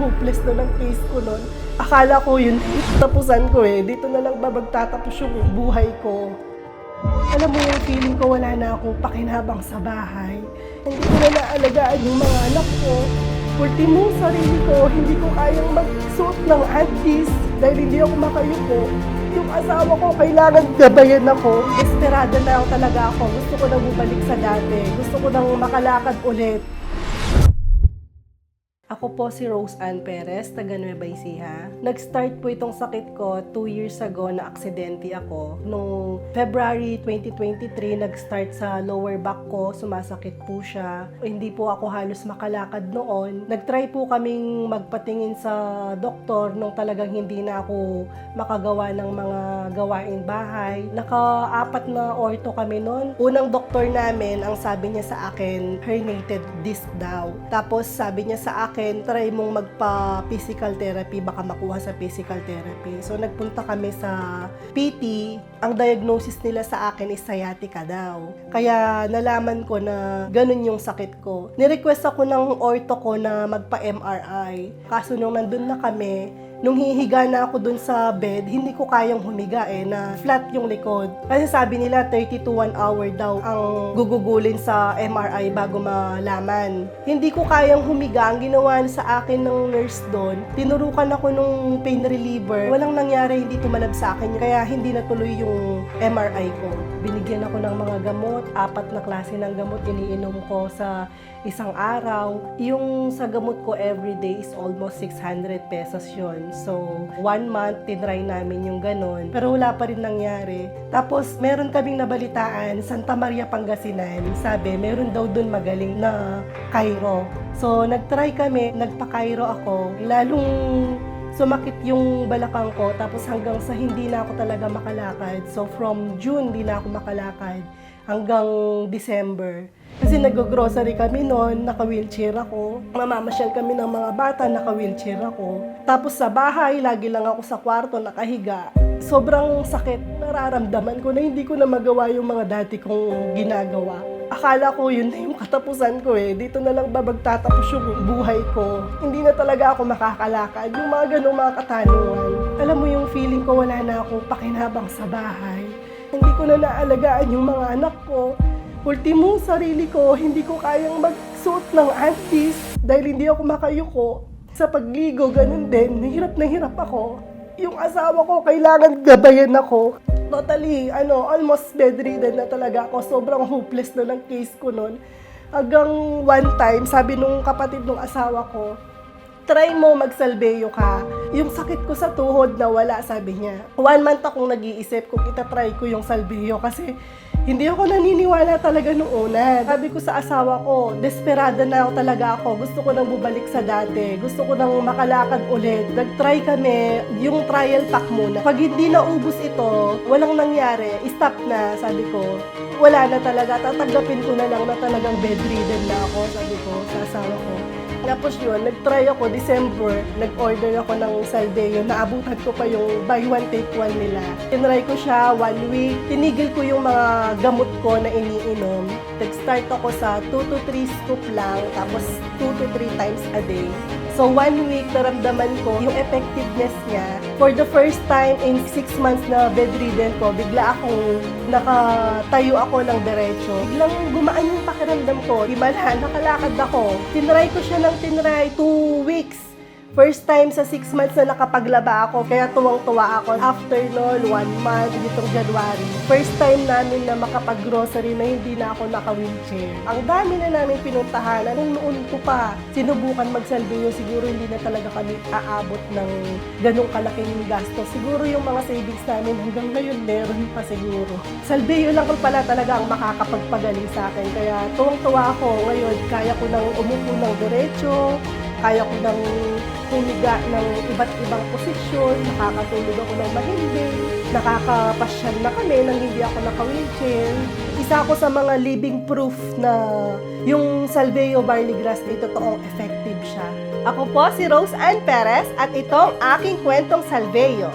hopeless na ng case ko nun. Akala ko yun, tapusan ko eh. Dito na lang ba magtatapos yung buhay ko? Alam mo yung feeling ko wala na akong pakinabang sa bahay. Hindi ko na naalagaan yung mga anak ko. Ultimo, sarili ko, hindi ko kayang magsuot ng antis dahil hindi ako makayuko. Yung asawa ko, kailangan gabayan ako. Desperada na ako talaga ako. Gusto ko nang bumalik sa dati. Gusto ko nang makalakad ulit. Ako po si Rose Ann Perez, taga Nueva Ecija. Nag-start po itong sakit ko 2 years ago na aksidente ako. Noong February 2023, nag-start sa lower back ko, sumasakit po siya. Hindi po ako halos makalakad noon. Nag-try po kaming magpatingin sa doktor nung talagang hindi na ako makagawa ng mga gawain bahay. Naka-4 na ortho kami noon. Unang doktor namin, ang sabi niya sa akin, herniated disc daw. Tapos sabi niya sa akin, try mong magpa-physical therapy, baka makuha sa physical therapy. So, nagpunta kami sa PT. Ang diagnosis nila sa akin is sciatica daw. Kaya nalaman ko na ganun yung sakit ko. Nirequest ako ng ortho ko na magpa-MRI. Kaso nung nandun na kami, nung hihiga na ako dun sa bed, hindi ko kayang humiga na flat yung likod. Kasi sabi nila 30 to 1 hour daw ang gugugulin sa MRI bago malaman. Hindi ko kayang humiga. Ang ginawa sa akin ng nurse doon, tinurukan ako nung pain reliever. Walang nangyari, hindi tumalab sa akin. Kaya hindi natuloy yung MRI ko. Binigyan ako ng mga gamot, 4 na klase ng gamot iniinom ko sa isang araw. Yung sa gamot ko everyday is almost 600 pesos yun. So, 1 month, tinry namin yung ganon. Pero wala pa rin nangyari. Tapos, meron kaming nabalitaan, Santa Maria, Pangasinan. Sabi, meron daw dun magaling na chiro. So, nagtry kami, nagpa-chiro ako. Lalong sumakit yung balakang ko, tapos hanggang sa hindi na ako talaga makalakad. So, from June, hindi na ako makalakad hanggang December. Kasi nag-grocery kami noon, naka-wheelchair ako. Mamamasyal kami ng mga bata, naka-wheelchair ako. Tapos sa bahay, lagi lang ako sa kwarto, nakahiga. Sobrang sakit, nararamdaman ko na hindi ko na magawa yung mga dati kong ginagawa. Akala ko yun na yung katapusan ko eh. Dito na lang ba magtatapos yung buhay ko. Hindi na talaga ako makakalakad. Yung mga ganung mga katanungan. Alam mo yung feeling ko wala na akong pakinabang sa bahay. Hindi ko na naalagaan yung mga anak ko. Ultimo, sarili ko, hindi ko kayang magsuot ng antis dahil hindi ako makayuko. Sa pagligo, ganun din. Na hirap ako. Yung asawa ko, kailangan gabayan ako. Totally, almost bedridden na talaga ako. Sobrang hopeless na ng case ko nun. Hanggang one time, sabi nung kapatid ng asawa ko, try mo magsalbeyo ka. Yung sakit ko sa tuhod na wala, sabi niya. 1 month akong nag-iisip kung itatry ko yung salbeyo kasi hindi ako naniniwala talaga nung una. Sabi ko sa asawa ko, desperada na talaga ako. Gusto ko nang bumalik sa dati. Gusto ko nang makalakad ulit. Nag-try kami, yung trial pack muna. Pag hindi naubos ito, walang nangyari, stop na, sabi ko. Wala na talaga, tatanggapin ko na lang na talagang bedridden na ako, sabi ko sa asawa ko. Tapos yun, nag-try ako, December, nag-order ako ng salbeyo, naabutan ko pa yung buy one take one nila. Tinry ko siya 1 week, tinigil ko yung mga gamot ko na iniinom. Nag-start ako sa 2 to 3 scoop lang, tapos 2 to 3 times a day. So 1 week, naramdaman ko yung effectiveness niya. For the first time in 6 months na bedridden ko, bigla akong nakatayo ako ng diretso. Biglang gumaan yung pakiramdam ko. Himala, nakalakad ako. Tinry ko siya ng 2 weeks. First time sa 6 months na nakapaglaba ako, kaya tuwang-tuwa ako. After noon, 1 month, ditong January, first time namin na makapag-grocery na hindi na ako naka-wheelchair. Ang dami na namin pinuntahan. Nung noon ko pa, sinubukan magsalbeyo, siguro hindi na talaga kami aabot ng ganong kalaking gasto. Siguro yung mga savings namin hanggang ngayon, meron pa siguro. Salbeyo lang ko pala talaga ang makakapagpagaling sa akin. Kaya tuwang-tuwa ako ngayon, kaya ko nang umupo ng diretso, kaya ko nang humiga ng iba't ibang posisyon, nakakatulog ako ng mahimbing, nakakapasyal na kami nang hindi ako naka-wheelchair. Isa ako sa mga living proof na yung Salveyo Barley Grass ay totoong effective siya. Ako po si Rose Ann Perez at itong aking kwentong Salveyo.